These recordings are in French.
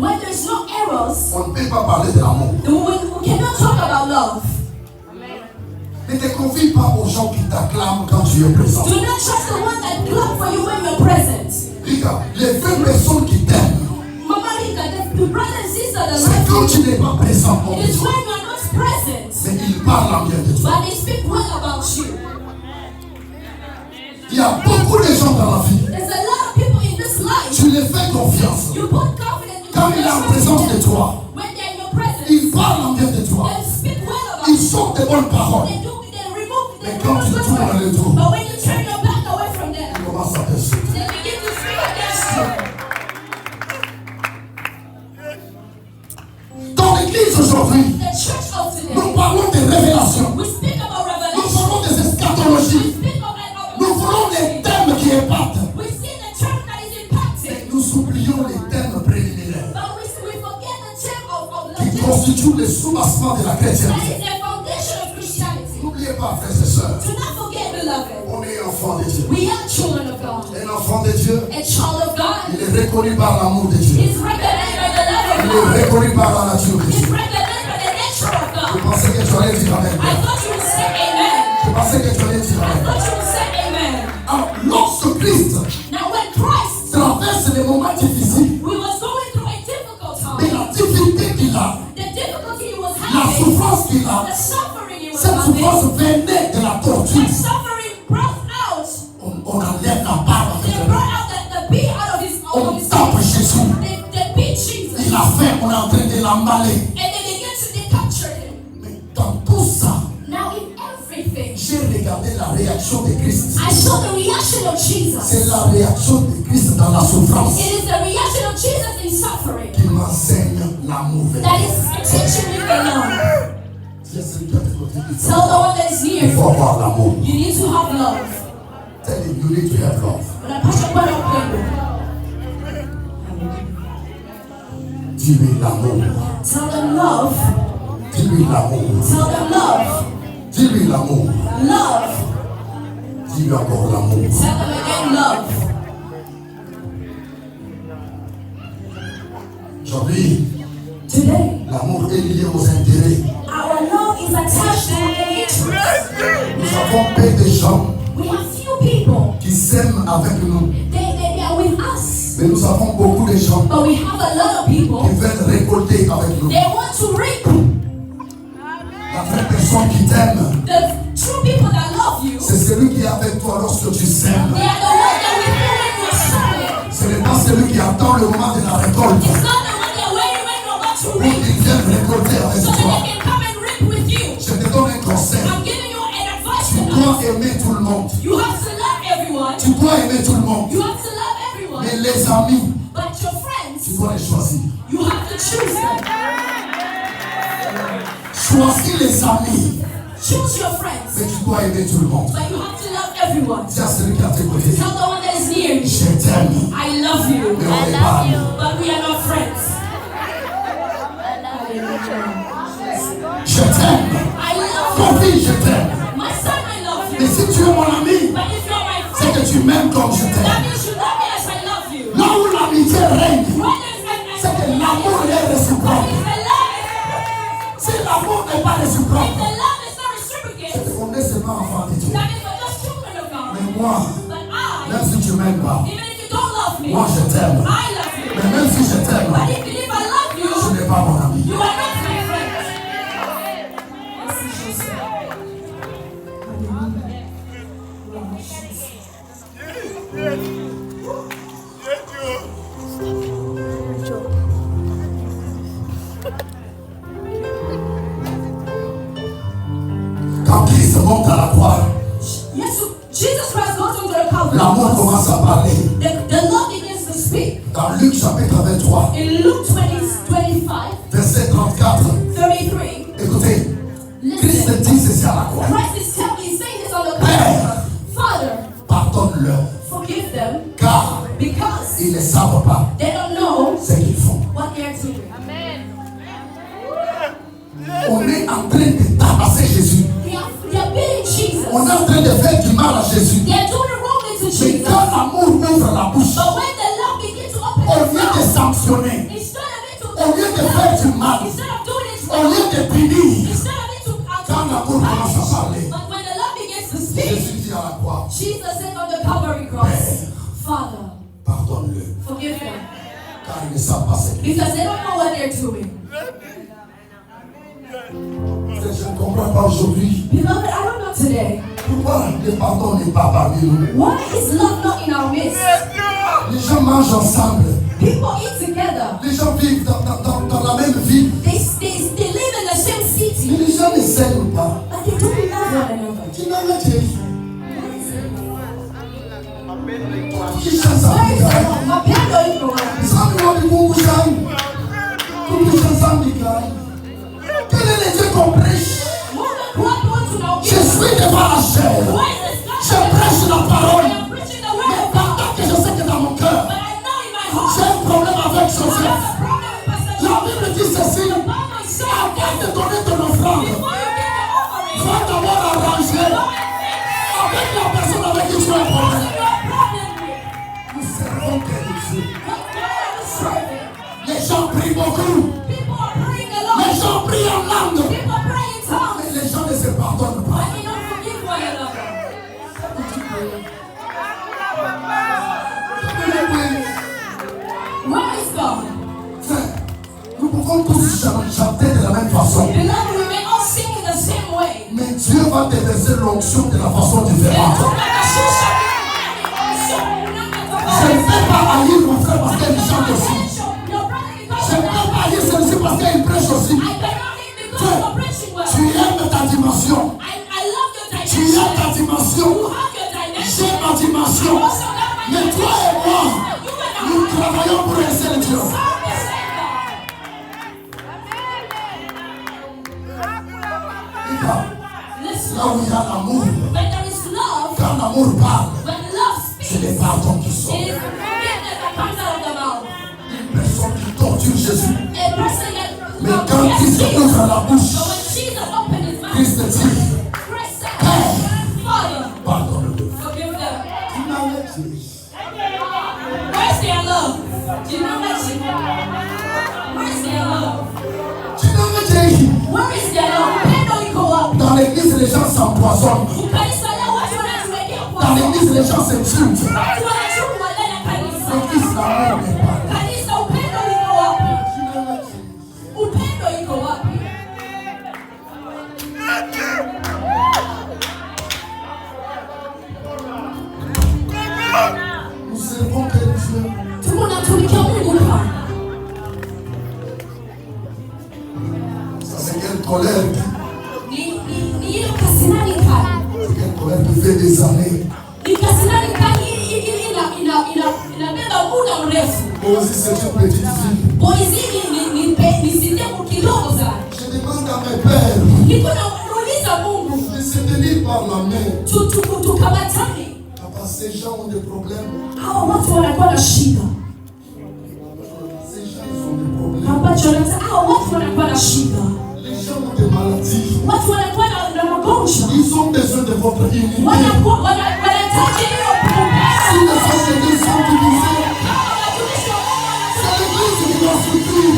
When there's no errors, on ne peut pas parler de l'amour. we cannot talk about love. Ne te confie pas aux gens qui t'acclament quand tu es présent. Do not trust the one that clap for you when you're present. Regarde, les vraies personnes qui t'aiment, The brother and sister that c'est quand tu n'es pas présent. it is when you're not present. Mais ils parlent en bien de toi. But they speak well about you. Il y a beaucoup de gens dans la vie. There's a lot of people in this life. Tu les fais confiance. You put confidence in Quand il est en présence de toi, when they're in your presence. ils parlent en bien de toi. They speak well about Ils you. sont de bonnes paroles. They remove Mais quand tu tournes le dos, but when you turn your back away from them, tu commences à t'insulter. they begin to speak against you. Dans l'église aujourd'hui, The church of today, nous parlons de révélations. we speak about Nous revelation. parlons des We eschatologies. speak of Nous voulons des thèmes qui épatent. we see the church that is impacted. Nous oublions les thèmes préliminaires But we forget the term of qui legend. constituent le soubassement de la That chrétienté. is the foundation of Christianity. N'oubliez pas, frères et sœurs, Do not forget, beloved. on est enfant de Dieu. We are children of God. Un enfant de Dieu, A child of God il est reconnu par l'amour de Dieu. is recognized by the love Il of God. est reconnu par la nature de Is Dieu. recognized by the nature of Je God. pensais que tu allais dire Amen. I thought you would say amen. Je pensais que tu allais dire I Amen. thought you would say amen. Alors, lorsque Christ Now when Christ, traverse les moments difficiles, we was going through a difficult mais time. la difficulté qu'il a, The difficulty he was la having, souffrance qu'il a, the suffering he was cette having, souffrance venait de la torture. that suffering brought out, On enlève la barbe they avec brought out the beat out of his on tape Jésus. They beat Jesus. Il a faim, on est en train de l'emballer. And they began to capture him. Mais dans tout ça, Now in everything, j'ai regardé la réaction de Christ. I saw the reaction of Jesus. C'est la réaction de Christ dans la souffrance It is the reaction of Jesus in suffering qui m'enseigne l'amour that véritable. is teaching me the love. Dis à celui qui est à tes côtés, il Tell the one that is il near, faut avoir l'amour. you need to have love. Tell him you need to have love. But I push up one up people. Dis-lui l'amour. Tell them love. Dis-lui l'amour. Tell them love. Dis-lui l'amour. Love. Dis-lui encore l'amour. Tell them again love. Aujourd'hui, Today, l'amour est lié aux intérêts. our love is attached to an interest. Nous avons peu de gens We have few people. qui s'aiment avec nous. They are with us. Mais nous avons beaucoup de gens But we have a lot of people. qui veulent récolter avec nous. They want to reap. La vraie personne qui t'aime, The true people that love you, c'est celui qui est avec toi lorsque tu sèmes. they are the ones that will feel when you are sowing. Ce n'est pas celui qui attend le moment de la récolte It's not the one that waiting when you're about to pour reap, qu'il vienne récolter avec so that toi. they can come and reap with you. Je te donne un conseil. I'm giving you an advice Tu tonight. dois aimer tout le monde. You have to love everyone. Tu dois aimer tout le monde. You have to love everyone. Mais les amis, But your tu friends, dois les choisir. you have to choose them. Choisis les amis, Choose your friends. mais tu dois aimer tout le monde. But you have to love everyone. Dis à celui qui est à tes côtés, Tell the one that is near you, je t'aime, I love you. mais on n'est pas amis. But we are not friends. Je t'aime, I love ton you. fils, je t'aime. My son, I love Mais you. si tu es mon ami, But if you're my c'est friend, que tu m'aimes comme je that t'aime. means you love me as I love you. Là où l'amitié règne, When there's c'est que l'amour est if réciproque. the love Si l'amour n'est pas réciproque, is not reciprocated, c'est qu'on est seulement enfant de Dieu. that means we're just children of God. Mais moi, But I, même si tu m'aimes pas, even if you don't love me, moi je t'aime. I love you. Mais même si je t'aime, But if I love tu you, n'es pas mon ami. you are not my friend. Merci Jésus. Quand Christ monte à la croix, Yes, Jesus Christ goes onto the Calvary l'amour cross. commence à parler. The love begins to speak. Dans Luc chapitre 23, In Luke 25, verset 34, 33, écoutez, Christ listen. dit ceci à la croix. Christ is saying this on the Père, cross. Father, pardonne-leur, forgive them car because ils ne savent pas they don't know ce qu'ils font. what they are doing. On est en train de tabasser Jésus. They are beating Jesus. On est en train de faire du mal à Jésus. They are doing wrongly to Mais Jesus. quand l'amour ouvre la bouche, But when the love begins to open au their lieu de mouth, sanctionner, instead of it du mal, instead of doing it au wrong, lieu de punir, instead of it to quand l'amour commence à parler, but when the love begins to speak, Jésus dit à la croix, Jesus said on the Calvary cross, Father, pardonne-le, forgive them, car ils ne savent pas ce qu'ils font. because they don't know what they're doing. Je ne comprends pas aujourd'hui Beloved, I don't know today, pourquoi le pardon n'est pas parmi nous. why is love not in our midst? Les gens mangent ensemble, People eat together. les gens vivent dans la même ville, They live in the same mais city, les gens ne s'aiment pas. but they don't love one another. Tu n'as pas dit. What is it? Qui chante ça? Where is the love? Mapendo iko wapi? Sami wa Mungu zangu. Kumbuka zambi gani? Quel est le Dieu qu'on prêche? Mungu wapi watu Je wanaohubiri? suis devant la chair. Why is this Je God? prêche la parole. I am preaching the word Mais of God, pendant que je sais que dans mon cœur, but I know in my j'ai heart un problème avec I Joseph. have a problem with Pastor La John. Bible dit ceci. The Bible says, Avant de donner ton offrande, before you give the offering, va d'abord arranger go and think avec la personne avec qui tu as un problème. of your problem with. Nous servons quel Dieu? What God are we serving? Les gens prient beaucoup. People are praying a Les lot. gens prient en langue. People pray in tongues. Mais les gens ne se pardonnent pas. But they don't forgive one another. Where is God? Frère, nous pouvons tous chanter de la même façon. Beloved, we may all sing in the same way. Mais Dieu va déverser l'onction de la façon différente. Je ne vais pas haïr mon frère parce qu'il chante aussi. Je ne vais pas haïr celui-ci parce qu'il prêche aussi. Tu aimes ta dimension. Tu aimes ta dimension. J'ai ma dimension. Mais toi et moi, nous travaillons pour un seul Dieu. Là où il y a l'amour, quand l'amour parle, c'est les pardons qui sortent. Une personne qui torture Jésus. Mais quand Christ ouvre la bouche, Christ dit, pardonne-le. Tu m'avais dit. Where's their love? Do you know that shit? Where's their love? Tu m'avais dit. Where is their love? Pendo iko wapi? Dans l'église, les gens s'empoisonnent. Ukanisa leo watu wanajiwekea Dans kwa l'église, les gens se tuent. watu wanachukua ndani ya kanisa. L'église, l'amour n'est pas là. Kanisa, upendo iko wapi? Tu m'avais dit. Upendo iko wapi? Nous servons quel Dieu? Tunatumikia Mungu hapa. Ça, c'est quelle colère? Ni ile kasinani kali. C'est quelle colère qui fait des années? Ni kasinani kali inabeba muda mrefu. Moi aussi, c'est une petite fille. Boizini ni sehemu kidogo sana. Je demande à mes pères Niko nauliza Mungu de se tenir par la main. tukamatane. Papa, ces gens ont des problèmes. Hawa watu wanakuwa na shida. Ces gens, ils ont des problèmes. Hapa Jonathan, hawa watu wanakuwa na shida. Les gens ont des maladies. Watu wanakuwa na magonjwa. Ils ont besoin de votre unité. Wanahitaji hiyo Si les hommes de Dieu sont divisés, Hawa watumishi wa Mungu c'est l'église qui doit souffrir.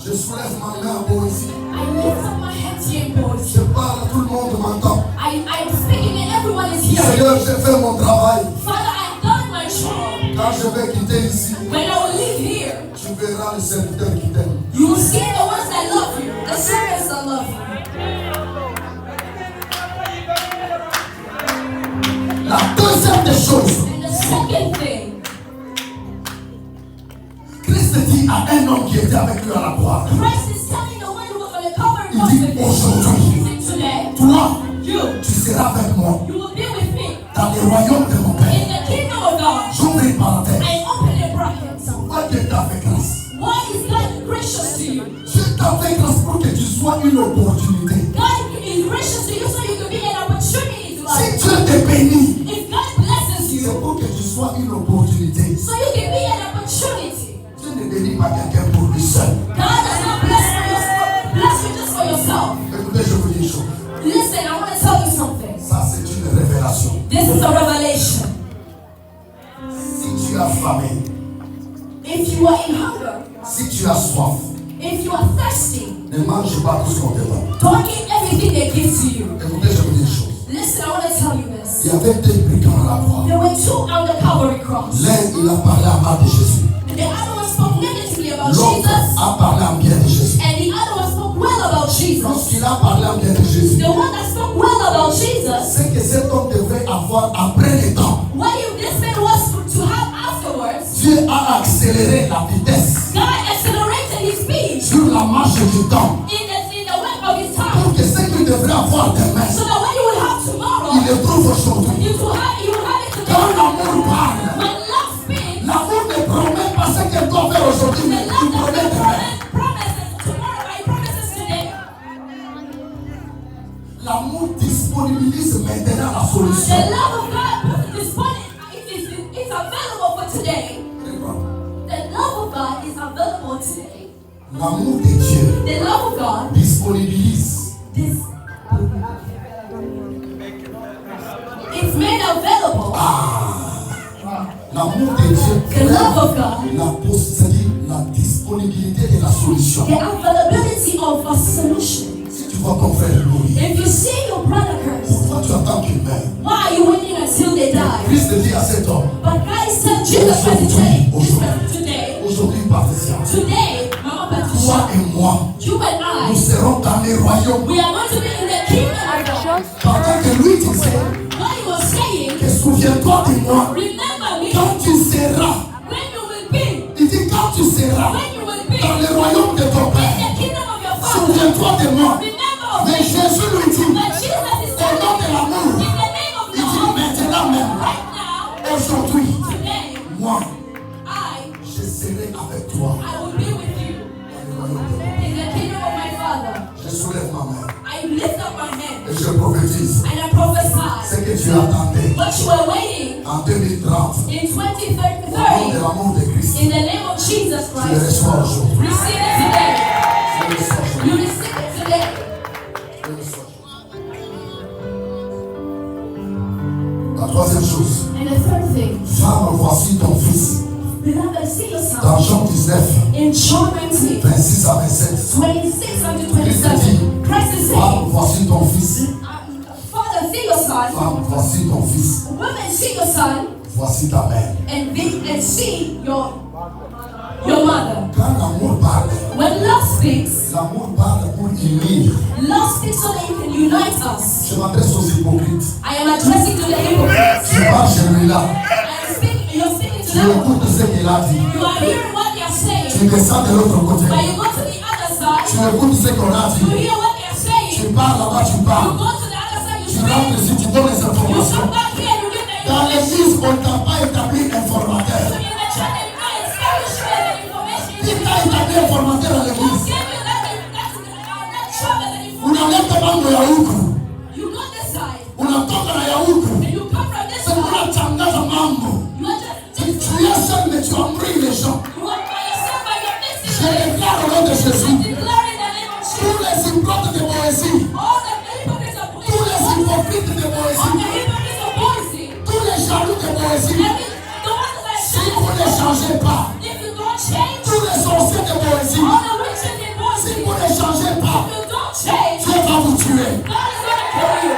Je soulève ma main à Boétie. I lift up my hands here in boys. Je parle, tout le monde m'entend. I'm speaking and everyone is here. Seigneur, j'ai fait mon travail. Father, I've done my job. Quand je vais quitter ici, When I will leave here, tu verras les serviteurs qui t'aiment. you will see the ones that love you, the servants that love you. La deuxième des choses, And the second thing, Christ dit à un homme qui était avec lui à la croix, Christ is telling the one who was on the cover il of dit the aujourd'hui, today, toi, you tu seras avec moi will be with me dans le royaume de mon Père. in the kingdom of God. J'ouvre une parenthèse. I open the brackets. Pourquoi Dieu t'a fait grâce? Why is God gracious to you? Dieu t'a fait grâce pour que tu sois une opportunité. God is gracious to you so you can be an opportunity to Si life. Dieu te bénit, If God blesses you, you. C'est pour que tu sois une opportunité. So you can be an opportunity. Dieu ne bénit pas quelqu'un pour lui seul. God does not bless you just for yourself. Écoutez, je vous dis une chose. Listen, I want to tell you something. Ça, c'est une révélation. This is a revelation. Si tu as faim, If you are in hunger, si tu as soif, if you are thirsty, ne mange pas tout ce qu'on te donne. don't eat everything they give to you. Écoutez, je vous dis une chose. Listen, I want to tell you this. Il y avait deux brigands à la croix. There were two on the Calvary cross. L'un, il a parlé à mal de Jésus. The other one spoke negatively about L'autre Jesus, a parlé en bien de Jésus. and the other one spoke well about Jesus. Lorsqu'il a parlé en bien de Jésus, The one that spoke well about Jesus, c'est que cet homme devait avoir après le temps. what this man was to have afterwards, Dieu a accéléré la vitesse God accelerated his speed sur la marche du temps. in the work of his time, Pour que ce qu'il devrait avoir demain, so that when you will have tomorrow, il le trouve aujourd'hui. you will have it Quand today. l'amour parle, When love speaks, l'amour ne promet pas ce qu'elle doit faire aujourd'hui, the mais il love promet does demain. not promises tomorrow, but he promises today. L'amour disponibilise maintenant la solution. The love of God is available for today. The love of God is available today. L'amour de Dieu The love of God disponibilise. is made available. L'amour de Dieu The love of God, c'est-à-dire la disponibilité de la solution. the availability of a solution. Si tu vois ton frère mourir, If you see your brother cursed, pourquoi tu attends qu'il meure? why are you waiting until they die? Christ dit à cet homme, But Christ said, Jesus Christ today, aujourd'hui Patricia, today, Mama Patricia, toi et moi, you and nous I, serons dans les royaumes. we are going to be in the kingdom of God. Pendant que lui disait, What you are saying, que souviens-toi de moi, remember me quand tu seras, when you will be, il dit quand tu seras when you will be dans le royaume de ton in Père, the kingdom of your Father. souviens-toi de moi. Remember Mais me. Jésus lui dit, But Jesus is au telling nom de you, l'amour, in the name of il dit love, maintenant même, right now, aujourd'hui, today, moi, I je serai avec toi will be with you dans le royaume de ton Père. in the kingdom of my Father. Je soulève ma main I lift up my hand et je prophétise and I prophesy ce que tu attendais what you are waiting en 2030. in Au nom de 2030 l'amour de Christ, in the name of Jesus tu le Christ. reçois aujourd'hui. Receive it today. Tu le reçois You aujourd'hui. receive it today. Tu le reçois aujourd'hui. La troisième chose, And the third thing, femme, voici ton fils. beloved, see your son. Dans Jean 19, In John 19, 26 à 27. 26 unto 27, Christ is Femme, saying, voici ton fils. Father, see your son. Femme, voici ton fils. Women, see your son. Voici ta mère. And see your mother. Quand l'amour parle, When love speaks, l'amour parle pour unir. love speaks so that it can unite us. Je m'adresse aux hypocrites. I am addressing to the hypocrites. Tu vas chez lui là. You're speaking to Tu them. écoutes ce qu'il a dit. You are hearing what they are saying. Tu descends de l'autre côté. But you go to the other side. Tu écoutes ce qu'on a You dit. hear what they are saying. Tu parles là-bas, tu You parles. go to the other side. Tu You rentres speak. ici, tu donnes les You informations. come back here and you give the Dans information. l'église, on ne t'a pas établi informateur. In the church, they might establish you as an information. Qui t'a établi informateur à Who l'église? gave you that job as an information? Unaleta mambo ya huku. You go this side. Unatoka na ya huku. And you come from this C'est side. unatangaza mambo. You are just Tu es seul, mais tu embrouilles les gens. you are by yourself, but you're missing. Je déclare au nom de I Jésus. declare in the name of Tous Jesus. les hypocrites de Boésie. All the hypocrites of Tous les hypocrites de all Boésie. the hypocrites of Boise. Tous les jaloux de Boésie. The ones that Si vous ne changez pas. if you don't change, Tous les sorciers de Boésie. all the witches in Boise, Si if vous ne changez pas. you don't change, Dieu va vous tuer. God is going to kill you.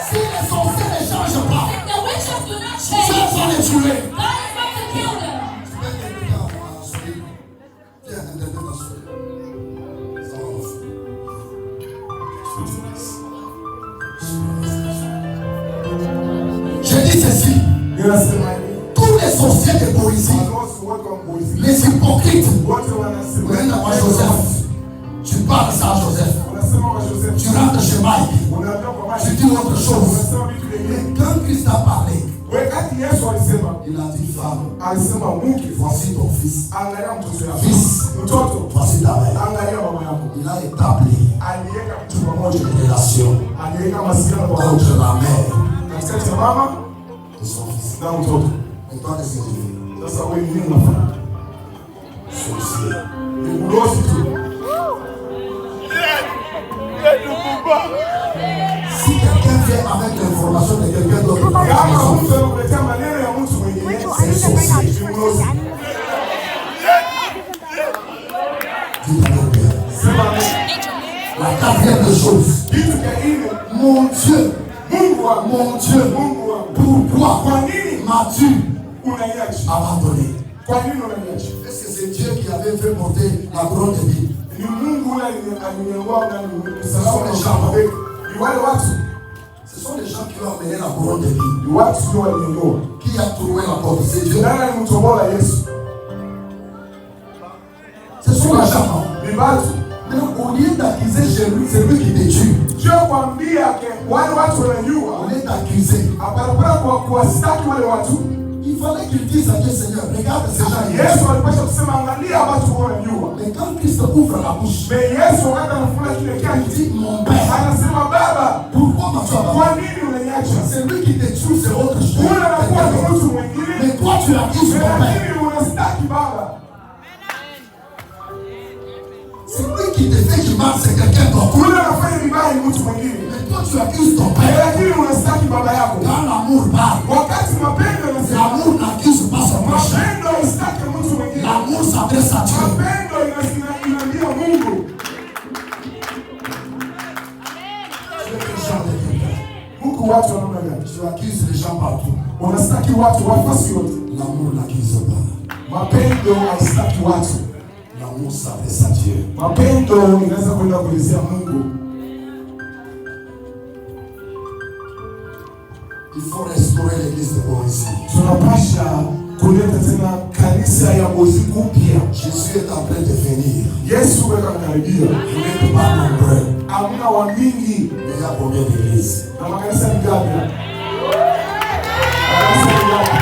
Si les sorciers ne changent pas. If the witches do not Dieu change, va les tuer. God is going to kill them. Je dis ceci. Tous les sorciers de Boésie, les hypocrites, regarde à Joseph. Tu parles ça à Joseph. Tu rentres chez Mike. Tu dis autre chose. Mais quand Christ a parlé, il a dit femme, voici ton fils. Fils, voici ta mère. Il a établi une relation entre la mère mama et son fils. na mtoto. Et toi, qu'est-ce que tu fais? Sasa wewe nini unafanya? Sorcier. Ni ulozi tu. Si quelqu'un vient avec l'information de quelqu'un d'autre, Kama mtu anakuletea maneno ya mtu mwingine, c'est sorcier. ni ulozi. Dis avec bien. Sema amen. La quatrième des choses. Kitu cha nne, Mon Dieu, Mungu wangu, mon Dieu, Mungu wangu. pourquoi Kwa nini m'as-tu unaniacha? abandonné? Kwa nini unaniacha? Est-ce que c'est Dieu qui avait fait porter la couronne de vie? Ni Mungu yule aliniangua na msalaba na shamba. Ni wale watu, Ce sont les gens qui ont amené la couronne de vie. ni watu ndio waliniangua. Qui a trouvé la porte? C'est Dieu. Nani alimtobola Yesu? Ce sont les gens. Ni watu. Mais au lieu d'accuser celui qui te tue, Sio kwambia wale watu wanajua. au lieu d'accuser, Aparapara kwa kuwastaki wale watu. il fallait qu'il dise à Dieu, Seigneur, regarde ces gens. Yesu alipaswa kusema angalia watu wanajua. Mais quand Christ ouvre la bouche, Mais Yesu wakati anafungua kile il kinywa, dit, mon Père, anasema Baba, pourquoi m'as-tu abandonné? kwa nini unaniacha? Celui qui te tue, c'est autre chose. Wewe unakuwa ni mtu mwingine. Mais toi, tu accuses ton Père. Lakini unastaki Baba. Celui qui te fait du mal, c'est quelqu'un d'autre. Wewe unafanya vibaya ni mtu mwingine. Mais toi, tu accuses ton Père. Lakini unastaki baba yako. Quand l'amour parle, Wakati mapendo yanasema l'amour n'accuse pas son prochain. mapendo haistaki mtu mwingine. L'amour s'adresse à Dieu. Mapendo inaambia Mungu. Tu es le genre de quelqu'un. Mungu watu wanaona gani? Tu accuses les gens partout. Unastaki watu wafasi wote. L'amour n'accuse pas. Mapendo haistaki watu. L'amour s'adresse à Dieu. Mapendo inaweza kwenda kuelezea Mungu. Il faut restaurer l'église de Boézie. Tunapasha kuleta tena kanisa ya Boézie kupya. Jésus est en train de venir. Yesu weka karibia. Vous n'êtes pas nombreux. Hamna wa mingi. Mais il y a combien d'églises? Na makanisa ni gapi? Makanisa ni gapi?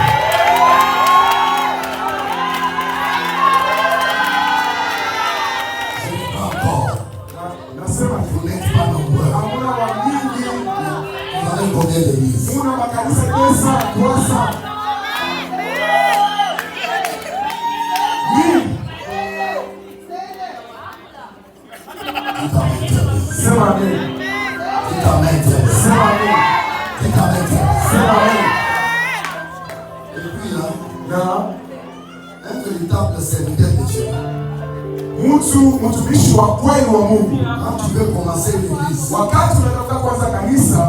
Je n'ai pas encore. Nasema Vous n'êtes pas nombreux. hamna wa mingi. Vous avez combien d'églises? Una makanisa 200, 300. Mingi. Qui t'a m'interdit? Sema amen. Qui t'a m'interdit? Sema amen. Qui t'a m'interdit? Sema amen. Et puis là, Na un véritable serviteur de Dieu. mtumishi wa kweli wa Mungu. Quand tu veux commencer l'église, Wakati unataka kuanza kanisa,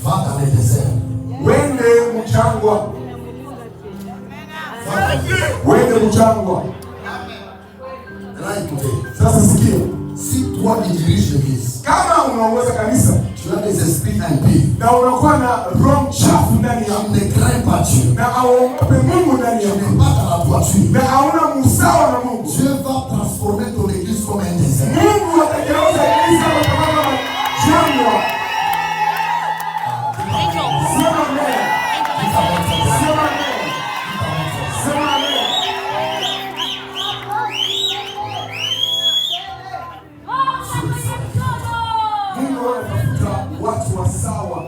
va dans les déserts. wende mchangwa. Va dans les déserts. Wende mchangwa. Là, écoutez, Sasa sikia. si toi qui diriges l'église, Kama unaongoza kanisa tu as des esprits impies, na unakuwa na roho chafu ndani tu yako ne crains pas Dieu, na auogope Mungu ndani tu yako n'es pas dans la toiture, na hauna musawa na Mungu, Dieu va transformer ton église comme un désert. Mungu atageuza kanisa kama jangwa. Sema amen. Qui t'a m'interdit? Sema amen. Qui t'a m'interdit? Sema amen. Mungu anatafuta watu wa sawa.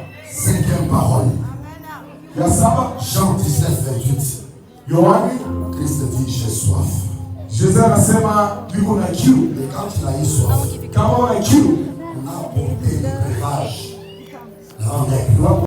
Cinquième parole, Ya saba, Jean 19:28. Yohani, Christ dit, j'ai soif. Yesu anasema yuko na kiu. Et quand il a eu soif, Kama una kiu, on a apporté le breuvage, la vinaigre.